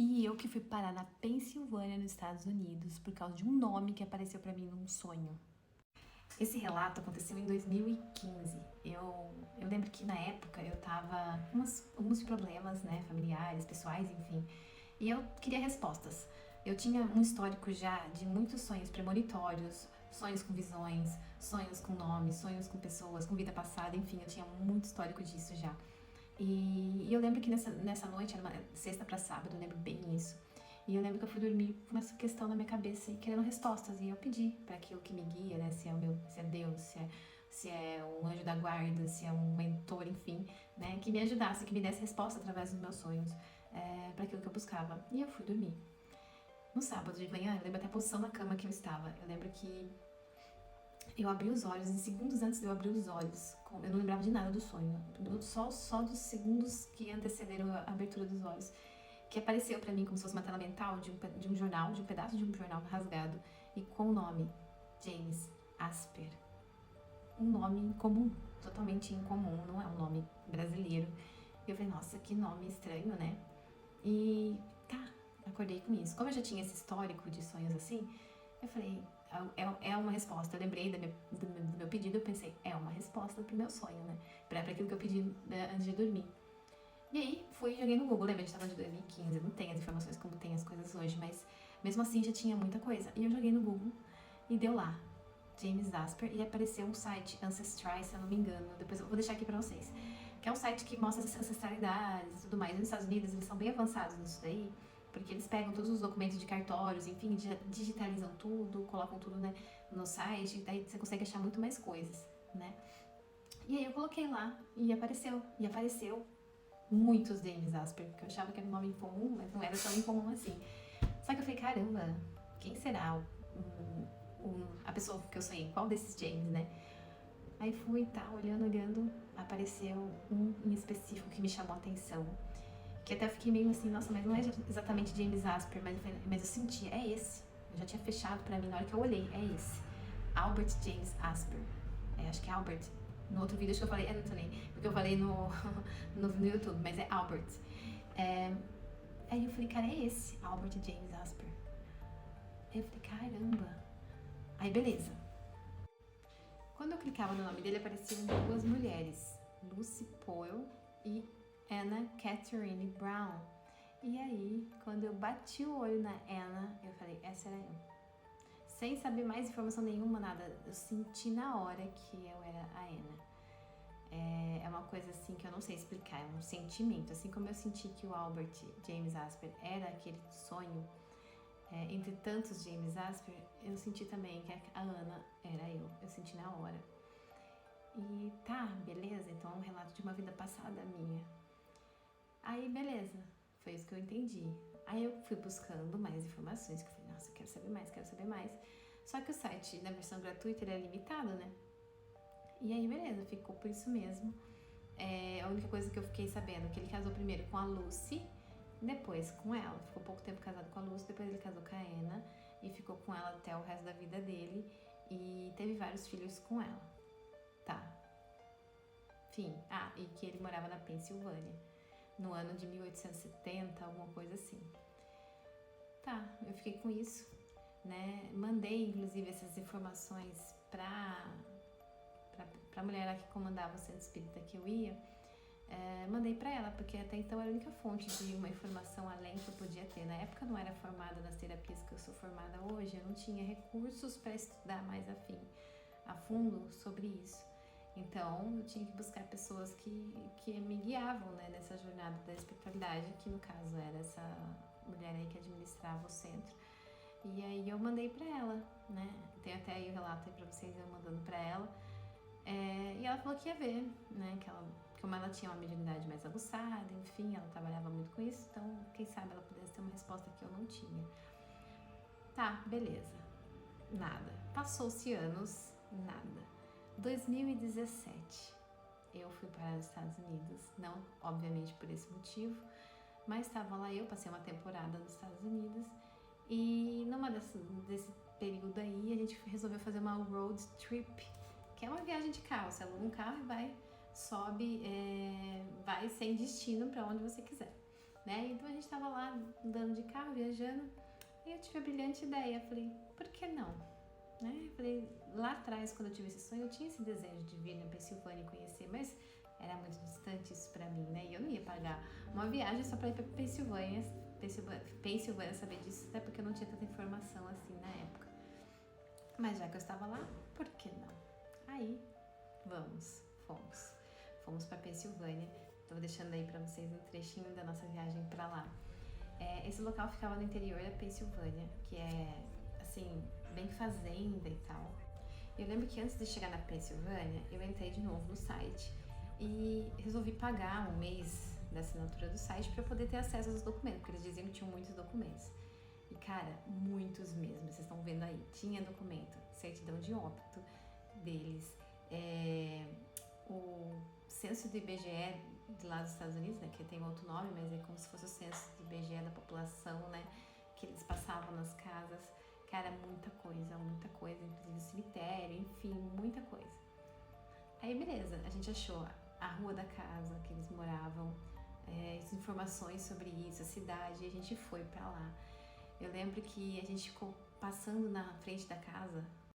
E eu que fui parar na Pensilvânia, nos Estados Unidos, por causa de um nome que apareceu pra mim num sonho. Esse relato aconteceu em 2015. Eu lembro que na época eu tava com alguns problemas, né, familiares, pessoais, enfim, e eu queria respostas. Eu tinha um histórico já de muitos sonhos premonitórios, sonhos com visões, sonhos com nomes, sonhos com pessoas, com vida passada, enfim, eu tinha muito histórico disso já. E eu lembro que nessa noite, era uma sexta pra sábado, eu lembro bem isso. E eu lembro que eu fui dormir com essa questão na minha cabeça e querendo respostas. E eu pedi para aquilo que me guia, né? Se é Deus, se é um anjo da guarda, se é um mentor, enfim, né? Que me ajudasse, que me desse resposta através dos meus sonhos, para aquilo que eu buscava. E eu fui dormir. No sábado de manhã, eu lembro até a posição na cama que eu estava. Eu lembro que eu abri os olhos, em segundos antes de eu abrir os olhos, eu não lembrava de nada do sonho, só dos segundos que antecederam a abertura dos olhos, que apareceu pra mim como se fosse uma tela mental de um jornal, de um pedaço de um jornal rasgado, e com o nome James Asper. Um nome incomum, totalmente incomum, não é um nome brasileiro. E eu falei, nossa, que nome estranho, né? E tá, acordei com isso. Como eu já tinha esse histórico de sonhos assim, eu falei, é uma resposta. Eu lembrei do meu pedido, eu pensei, é uma resposta pro meu sonho, né? Pra aquilo que eu pedi, né, antes de dormir. E aí, fui e joguei no Google. Lembra, a gente tava de 2015, não tem as informações como tem as coisas hoje, mas mesmo assim já tinha muita coisa. E eu joguei no Google e deu lá, James Asper, e apareceu um site, Ancestry, se eu não me engano. Depois eu vou deixar aqui pra vocês. Que é um site que mostra as ancestralidades e tudo mais. Nos Estados Unidos, eles são bem avançados nisso daí, porque eles pegam todos os documentos de cartórios, enfim, digitalizam tudo, colocam tudo, né, no site, e daí você consegue achar muito mais coisas, né? E aí eu coloquei lá e apareceu. E apareceu muitos James Asper, porque eu achava que era um nome incomum, mas não era tão incomum assim. Só que eu falei, caramba, quem será a pessoa que eu sonhei? Qual desses James, né? Aí fui, tá, olhando, apareceu um em específico que me chamou a atenção. Que até fiquei meio assim, nossa, mas não é exatamente James Asper, mas eu senti, é esse. Eu já tinha fechado pra mim na hora que eu olhei, é esse. Albert James Asper. Acho que é Albert. No outro vídeo acho que eu falei Anthony, porque eu falei no YouTube, mas é Albert. Aí eu falei, cara, é esse, Albert James Asper. Aí eu falei, caramba. Aí beleza. Quando eu clicava no nome dele, apareciam duas mulheres, Lucy Poyle e Anna Catherine Brown. E aí, quando eu bati o olho na Anna, eu falei, essa era eu. Sem saber mais informação nenhuma, nada, eu senti na hora que eu era a Anna. É uma coisa assim que eu não sei explicar, é um sentimento. Assim como eu senti que o Albert James Asper era aquele sonho, entre tantos James Asper, eu senti também que a Anna era eu senti na hora. E tá, beleza, então é um relato de uma vida passada minha. Aí, beleza, foi isso que eu entendi. Aí eu fui buscando mais informações, que eu falei, nossa, eu quero saber mais, quero saber mais. Só que o site, na versão gratuita, ele é limitado, né? E aí, beleza, ficou por isso mesmo. A única coisa que eu fiquei sabendo é que ele casou primeiro com a Lucy, depois com ela. Ficou pouco tempo casado com a Lucy, depois ele casou com a Anna e ficou com ela até o resto da vida dele e teve vários filhos com ela. Tá. Enfim, e que ele morava na Pensilvânia, no ano de 1870, alguma coisa assim. Tá, eu fiquei com isso, né? Mandei, inclusive, essas informações pra mulher lá que comandava o centro espírita que eu ia, mandei pra ela, porque até então era a única fonte de uma informação além que eu podia ter. Na época eu não era formada nas terapias que eu sou formada hoje, eu não tinha recursos para estudar mais a fundo sobre isso. Então eu tinha que buscar pessoas que me guiavam, né, nessa jornada da espiritualidade, que no caso era essa mulher aí que administrava o centro. E aí eu mandei pra ela, né? Tem até aí o relato aí pra vocês, eu mandando pra ela. E ela falou que ia ver, né? Como ela tinha uma mediunidade mais aguçada, enfim, ela trabalhava muito com isso, então quem sabe ela pudesse ter uma resposta que eu não tinha. Tá, beleza. Nada. Passou-se anos, nada. 2017, eu fui para os Estados Unidos, não obviamente por esse motivo, mas estava lá eu, passei uma temporada nos Estados Unidos e numa desse período aí a gente resolveu fazer uma road trip, que é uma viagem de carro, você aluga um carro e vai, sobe, vai sem destino para onde você quiser, né? Então a gente tava lá andando de carro, viajando, e eu tive a brilhante ideia, falei, por que não? Né? Eu falei, lá atrás, quando eu tive esse sonho, eu tinha esse desejo de vir na Pensilvânia e conhecer, mas era muito distante isso pra mim, né? E eu não ia pagar uma viagem só pra ir pra Pensilvânia saber disso, até porque eu não tinha tanta informação assim na época. Mas já que eu estava lá, por que não? Aí, fomos pra Pensilvânia. Tô deixando aí pra vocês um trechinho da nossa viagem pra lá. Esse local ficava no interior da Pensilvânia, que é, assim, bem fazenda e tal. Eu lembro que antes de chegar na Pensilvânia, eu entrei de novo no site e resolvi pagar um mês da assinatura do site para eu poder ter acesso aos documentos, porque eles diziam que tinham muitos documentos. E cara, muitos mesmo, vocês estão vendo aí. Tinha documento, certidão de óbito deles, o censo do IBGE de lá dos Estados Unidos, né, que tem outro nome, mas é como se fosse o censo do IBGE da população, né, que eles passavam nas casas. Cara, muita coisa, inclusive o cemitério, enfim, muita coisa. Aí beleza, a gente achou a rua da casa que eles moravam, as informações sobre isso, a cidade, e a gente foi pra lá. Eu lembro que a gente ficou passando na frente da casa